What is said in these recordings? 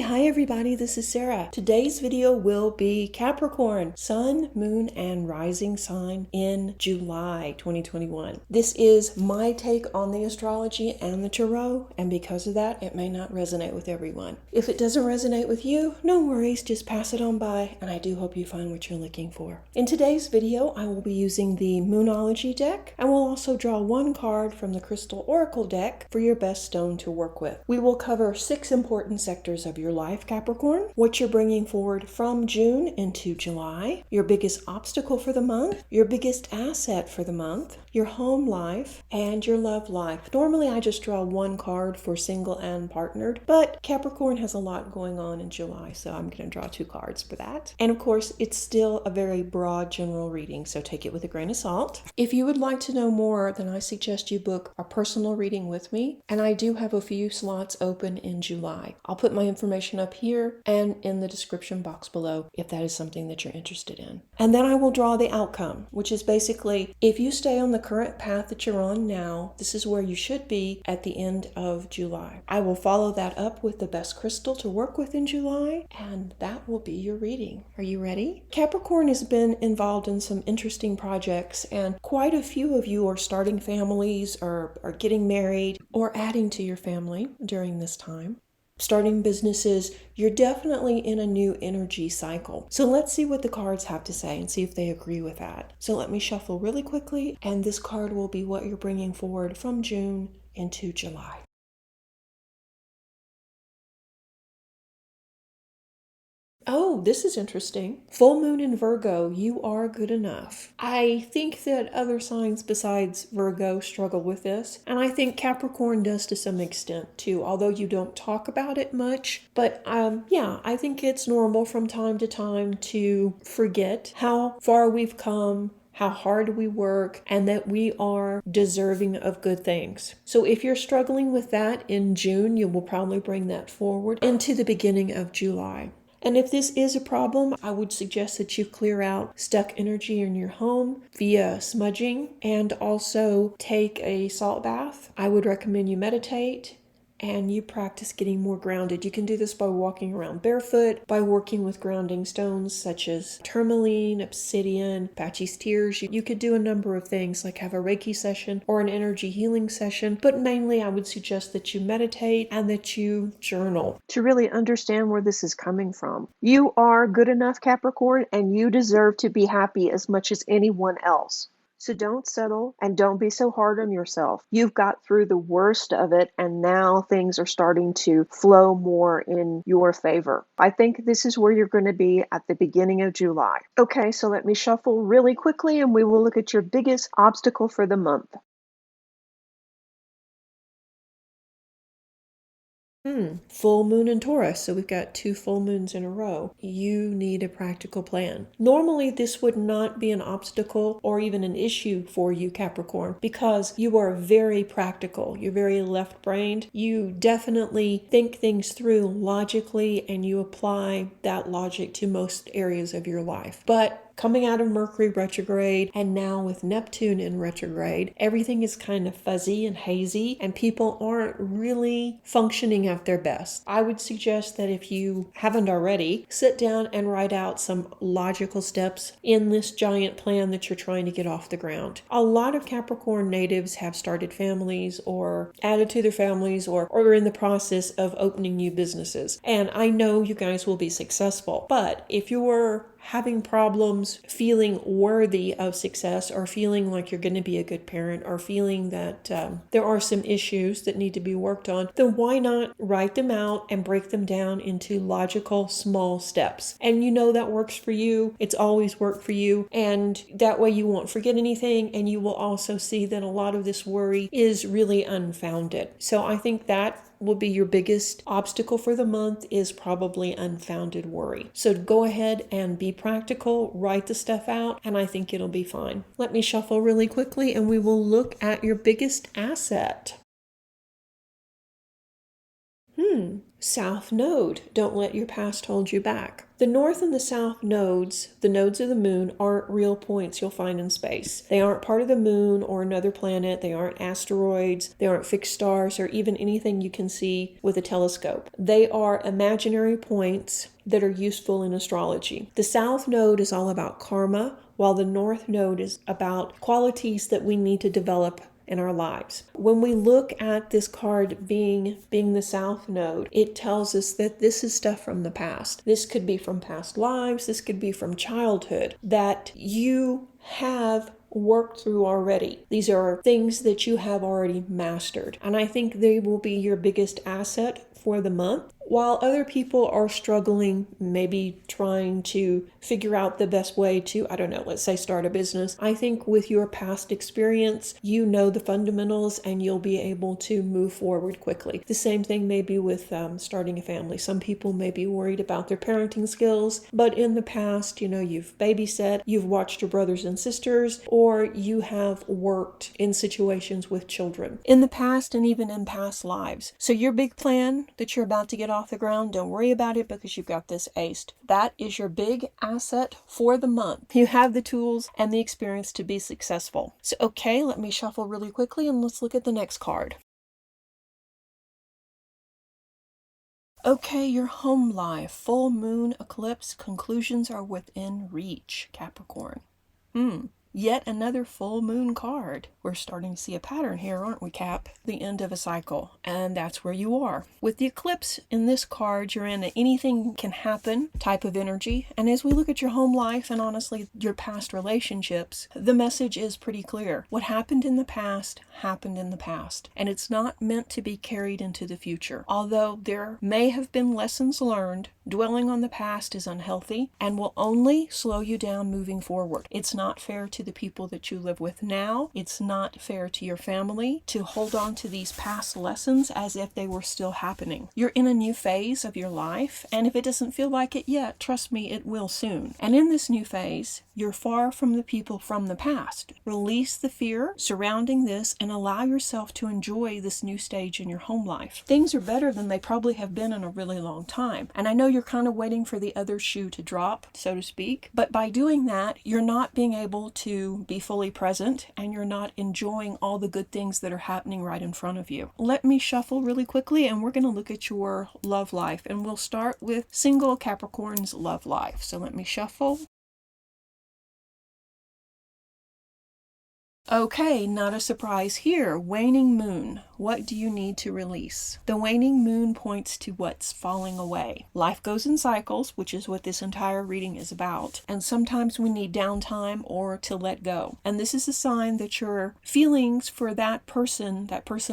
Hi everybody, this is Sarah. Today's video will be Capricorn, Sun, Moon, and Rising sign in July 2021. This is my take on the astrology and the tarot, and because of that, it may not resonate with everyone. If it doesn't resonate with you, no worries, just pass it on by, and I do hope you find what you're looking for. In today's video, I will be using the Moonology deck, and we'll also draw one card from the Crystal Oracle deck for your best stone to work with. We will cover 6 important sectors of your life, Capricorn, what you're bringing forward from June into July, your biggest obstacle for the month, your biggest asset for the month, your home life, and your love life. Normally I just draw one card for single and partnered, but Capricorn has a lot going on in July, so I'm going to draw 2 cards for that. And of course, it's still a very broad general reading, so take it with a grain of salt. If you would like to know more, then I suggest you book a personal reading with me, and I do have a few slots open in July. I'll put my information up here and in the description box below if that is something that you're interested in. And then I will draw the outcome, which is basically if you stay on the current path that you're on now, this is where you should be at the end of July. I will follow that up with the best crystal to work with in July, and that will be your reading. Are you ready? Capricorn has been involved in some interesting projects, and quite a few of you are starting families or are getting married or adding to your family during this time. Starting businesses, you're definitely in a new energy cycle. So let's see what the cards have to say and see if they agree with that. So let me shuffle really quickly, and this card will be what you're bringing forward from June into July. Oh, this is interesting. Full moon in Virgo, you are good enough. I think that other signs besides Virgo struggle with this, and I think Capricorn does to some extent too, although you don't talk about it much. But yeah, I think it's normal from time to time to forget how far we've come, how hard we work, and that we are deserving of good things. So if you're struggling with that in June, you will probably bring that forward into the beginning of July. And if this is a problem, I would suggest that you clear out stuck energy in your home via smudging and also take a salt bath. I would recommend you meditate and you practice getting more grounded. You can do this by walking around barefoot, by working with grounding stones such as tourmaline, obsidian, Apache's tears. You could do a number of things like have a Reiki session or an energy healing session, but mainly I would suggest that you meditate and that you journal to really understand where this is coming from. You are good enough, Capricorn, and you deserve to be happy as much as anyone else. So don't settle and don't be so hard on yourself. You've got through the worst of it, and now things are starting to flow more in your favor. I think this is where you're going to be at the beginning of July. Okay, so let me shuffle really quickly and we will look at your biggest obstacle for the month. Full moon in Taurus, so we've got 2 full moons in a row. You need a practical plan. Normally, this would not be an obstacle or even an issue for you, Capricorn, because you are very practical. You're very left-brained. You definitely think things through logically, and you apply that logic to most areas of your life. But coming out of Mercury retrograde and now with Neptune in retrograde, everything is kind of fuzzy and hazy and people aren't really functioning at their best. I would suggest that if you haven't already, sit down and write out some logical steps in this giant plan that you're trying to get off the ground. A lot of Capricorn natives have started families or added to their families or are in the process of opening new businesses. And I know you guys will be successful, but if you're having problems feeling worthy of success or feeling like you're going to be a good parent or feeling that there are some issues that need to be worked on, then why not write them out and break them down into logical small steps? And you know that works for you. It's always worked for you. And that way you won't forget anything. And you will also see that a lot of this worry is really unfounded. So I think that will be your biggest obstacle for the month is probably unfounded worry. So go ahead and be practical, write the stuff out, and I think it'll be fine. Let me shuffle really quickly and we will look at your biggest asset. South node. Don't let your past hold you back. The north and the south nodes, the nodes of the moon, aren't real points you'll find in space. They aren't part of the moon or another planet. They aren't asteroids. They aren't fixed stars or even anything you can see with a telescope. They are imaginary points that are useful in astrology. The south node is all about karma, while the north node is about qualities that we need to develop in our lives. When we look at this card being the south node, it tells us that this is stuff from the past. This could be from past lives, this could be from childhood that you have worked through already. These are things that you have already mastered, and I think they will be your biggest asset for the month. While other people are struggling, maybe trying to figure out the best way to, I don't know, let's say start a business, I think with your past experience, you know the fundamentals and you'll be able to move forward quickly. The same thing maybe with starting a family. Some people may be worried about their parenting skills, but in the past, you've babysat, you've watched your brothers and sisters, or you have worked in situations with children in the past and even in past lives. So your big plan that you're about to get off the ground, don't worry about it because you've got this aced. That is your big asset for the month. You have the tools and the experience to be successful. So, okay, let me shuffle really quickly and let's look at the next card. Okay, your home life, full moon eclipse, conclusions are within reach, Capricorn. Yet another full moon card. We're starting to see a pattern here, aren't we, Cap? The end of a cycle, and that's where you are. With the eclipse in this card, you're in an anything can happen type of energy, and as we look at your home life and honestly your past relationships, the message is pretty clear. What happened in the past, and it's not meant to be carried into the future. Although there may have been lessons learned, dwelling on the past is unhealthy and will only slow you down moving forward. It's not fair to the people that you live with now. It's not fair to your family to hold on to these past lessons as if they were still happening. You're in a new phase of your life, and if it doesn't feel like it yet, trust me, it will soon. And in this new phase, you're far from the people from the past. Release the fear surrounding this and allow yourself to enjoy this new stage in your home life. Things are better than they probably have been in a really long time. And I know you're kind of waiting for the other shoe to drop, so to speak. But by doing that, you're not being able to be fully present and you're not enjoying all the good things that are happening right in front of you. Let me shuffle really quickly and we're going to look at your love life. And we'll start with single Capricorn's love life. So let me shuffle. Okay, not a surprise here. Waning moon. What do you need to release? The waning moon points to what's falling away. Life goes in cycles, which is what this entire reading is about. And sometimes we need downtime or to let go. And this is a sign that your feelings for that person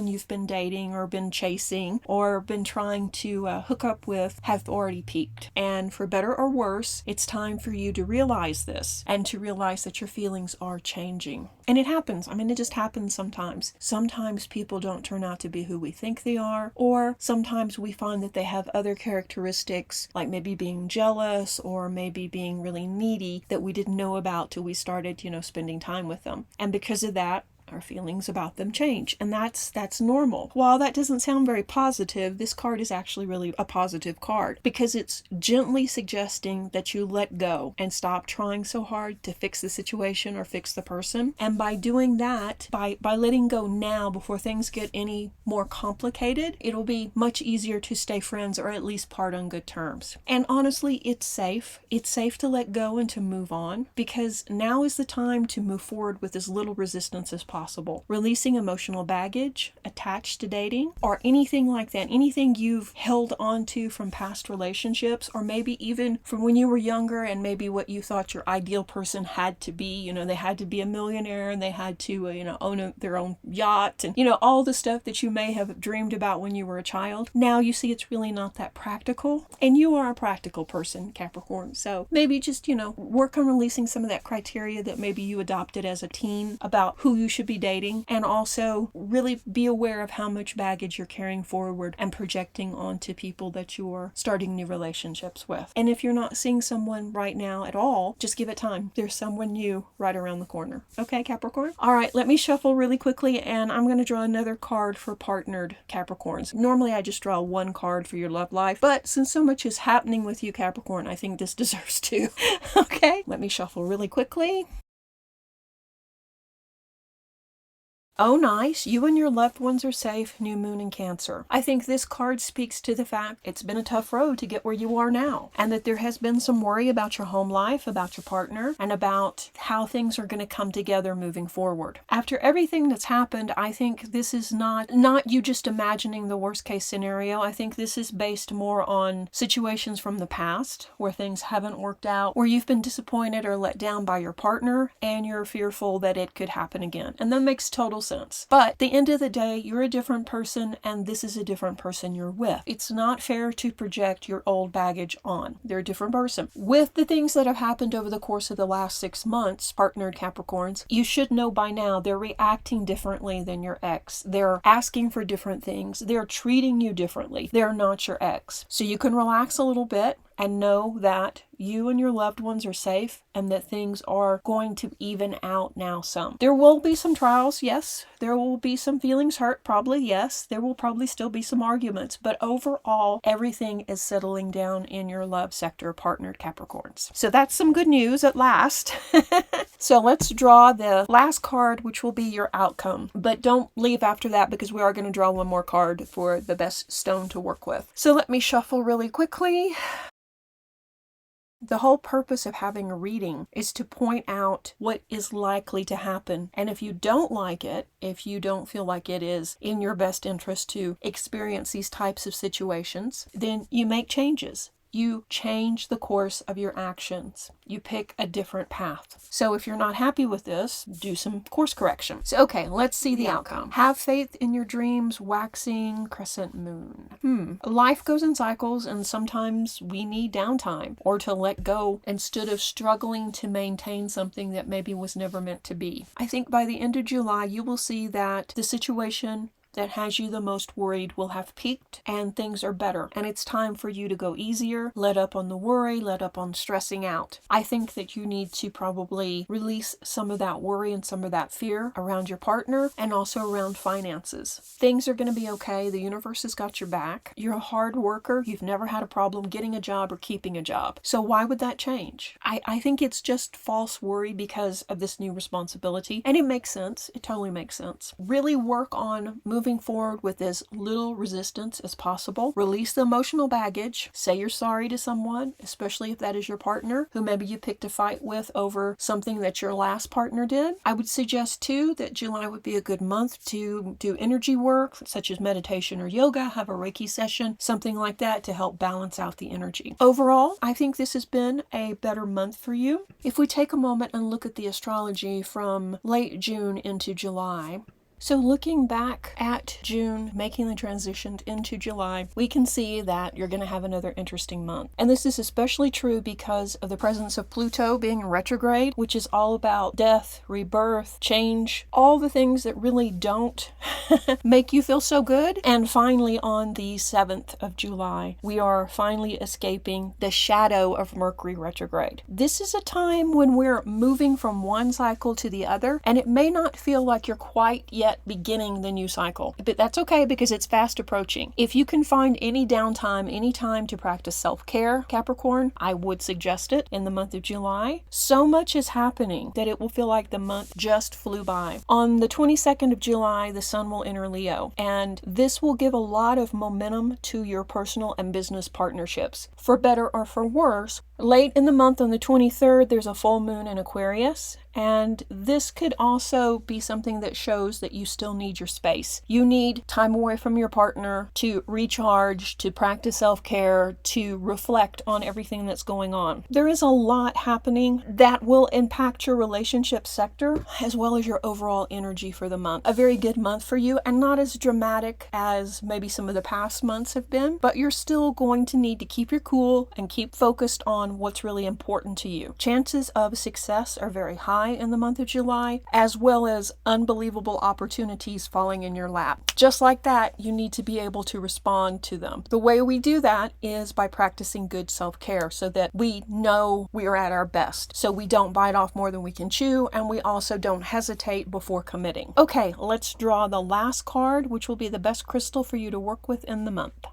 you've been dating or been chasing or been trying to hook up with have already peaked. And for better or worse, it's time for you to realize this and to realize that your feelings are changing. And it happens. It just happens sometimes. Sometimes people don't turn out to be who we think they are, or sometimes we find that they have other characteristics, like maybe being jealous or maybe being really needy that we didn't know about till we started, spending time with them. And because of that, our feelings about them change, and that's normal. While that doesn't sound very positive, this card is actually really a positive card because it's gently suggesting that you let go and stop trying so hard to fix the situation or fix the person. And by doing that, by letting go now before things get any more complicated, it'll be much easier to stay friends or at least part on good terms. And honestly, it's safe. It's safe to let go and to move on because now is the time to move forward with as little resistance as possible. Releasing emotional baggage attached to dating or anything like that, anything you've held on to from past relationships or maybe even from when you were younger and maybe what you thought your ideal person had to be. They had to be a millionaire and they had to own their own yacht and all the stuff that you may have dreamed about when you were a child. Now you see it's really not that practical, and you are a practical person, Capricorn. So maybe just work on releasing some of that criteria that maybe you adopted as a teen about who you should be dating, and also really be aware of how much baggage you're carrying forward and projecting onto people that you're starting new relationships with. And if you're not seeing someone right now at all, just give it time. There's someone new right around the corner. Okay, Capricorn? All right, let me shuffle really quickly, and I'm going to draw another card for partnered Capricorns. Normally I just draw one card for your love life, but since so much is happening with you, Capricorn, I think this deserves two. Okay, let me shuffle really quickly. Oh, nice. You and your loved ones are safe. New moon in Cancer. I think this card speaks to the fact it's been a tough road to get where you are now, and that there has been some worry about your home life, about your partner, and about how things are going to come together moving forward. After everything that's happened, I think this is not you just imagining the worst case scenario. I think this is based more on situations from the past where things haven't worked out, where you've been disappointed or let down by your partner, and you're fearful that it could happen again. And that makes total sense. But at the end of the day, you're a different person, and this is a different person you're with. It's not fair to project your old baggage on. They're a different person. With the things that have happened over the course of the last 6 months, partnered Capricorns, you should know by now they're reacting differently than your ex. They're asking for different things. They're treating you differently. They're not your ex. So you can relax a little bit and know that you and your loved ones are safe, and that things are going to even out now some. There will be some trials, yes. There will be some feelings hurt, probably, yes. There will probably still be some arguments, but overall, everything is settling down in your love sector, partnered Capricorns. So that's some good news at last. So let's draw the last card, which will be your outcome. But don't leave after that, because we are going to draw one more card for the best stone to work with. So let me shuffle really quickly. The whole purpose of having a reading is to point out what is likely to happen. And if you don't like it, if you don't feel like it is in your best interest to experience these types of situations, then you make changes. You change the course of your actions. You pick a different path. So if you're not happy with this, do some course correction. So, okay, let's see the outcome. Have faith in your dreams, waxing crescent moon. Life goes in cycles, and sometimes we need downtime or to let go instead of struggling to maintain something that maybe was never meant to be. I think by the end of July, you will see that the situation that has you the most worried will have peaked, and things are better. And it's time for you to go easier, let up on the worry, let up on stressing out. I think that you need to probably release some of that worry and some of that fear around your partner, and also around finances. Things are going to be okay. The universe has got your back. You're a hard worker. You've never had a problem getting a job or keeping a job. So why would that change? I think it's just false worry because of this new responsibility. And it makes sense. It totally makes sense. Really work on moving forward with as little resistance as possible. Release the emotional baggage. Say you're sorry to someone, especially if that is your partner, who maybe you picked a fight with over something that your last partner did. I would suggest too that July would be a good month to do energy work, such as meditation or yoga, have a Reiki session, something like that, to help balance out the energy. Overall, I think this has been a better month for you. If we take a moment and look at the astrology from late June into July, so looking back at June, making the transition into July, we can see that you're going to have another interesting month. And this is especially true because of the presence of Pluto being retrograde, which is all about death, rebirth, change, all the things that really don't make you feel so good. And finally, on the 7th of July, we are finally escaping the shadow of Mercury retrograde. This is a time when we're moving from one cycle to the other, and it may not feel like you're quite yet beginning the new cycle. But that's okay, because it's fast approaching. If you can find any downtime, any time to practice self-care, Capricorn, I would suggest it in the month of July. So much is happening that it will feel like the month just flew by. On the 22nd of July, the sun will enter Leo, and this will give a lot of momentum to your personal and business partnerships. For better or for worse, late in the month on the 23rd, there's a full moon in Aquarius, and this could also be something that shows that you still need your space. You need time away from your partner to recharge, to practice self-care, to reflect on everything that's going on. There is a lot happening that will impact your relationship sector as well as your overall energy for the month. A very good month for you, and not as dramatic as maybe some of the past months have been, but you're still going to need to keep your cool and keep focused on what's really important to you. Chances of success are very high. high in the month of July, as well as unbelievable opportunities falling in your lap. Just like that, you need to be able to respond to them. The way we do that is by practicing good self-care so that we know we are at our best. So we don't bite off more than we can chew, and we also don't hesitate before committing. Okay, let's draw the last card, which will be the best crystal for you to work with in the month.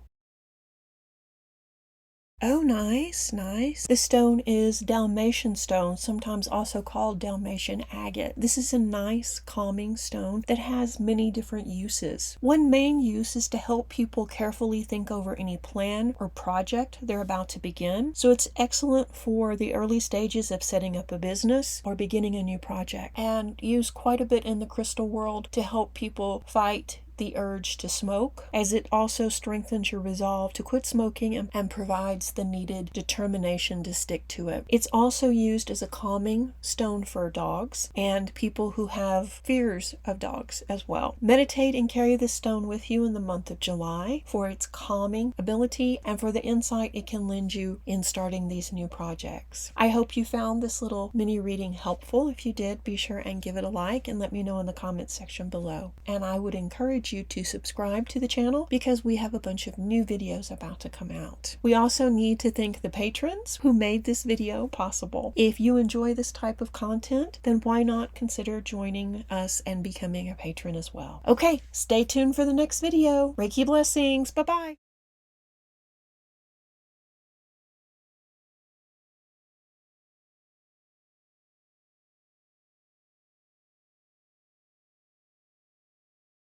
Oh, nice, nice. This stone is Dalmatian stone, sometimes also called Dalmatian agate. This is a nice, calming stone that has many different uses. One main use is to help people carefully think over any plan or project they're about to begin. So it's excellent for the early stages of setting up a business or beginning a new project, and used quite a bit in the crystal world to help people fight the urge to smoke, as it also strengthens your resolve to quit smoking and provides the needed determination to stick to it. It's also used as a calming stone for dogs and people who have fears of dogs as well. Meditate and carry this stone with you in the month of July for its calming ability and for the insight it can lend you in starting these new projects. I hope you found this little mini reading helpful. If you did, be sure and give it a like and let me know in the comments section below. And I would encourage you to subscribe to the channel because we have a bunch of new videos about to come out. We also need to thank the patrons who made this video possible. If you enjoy this type of content, then why not consider joining us and becoming a patron as well. Okay, stay tuned for the next video. Reiki blessings. Bye-bye.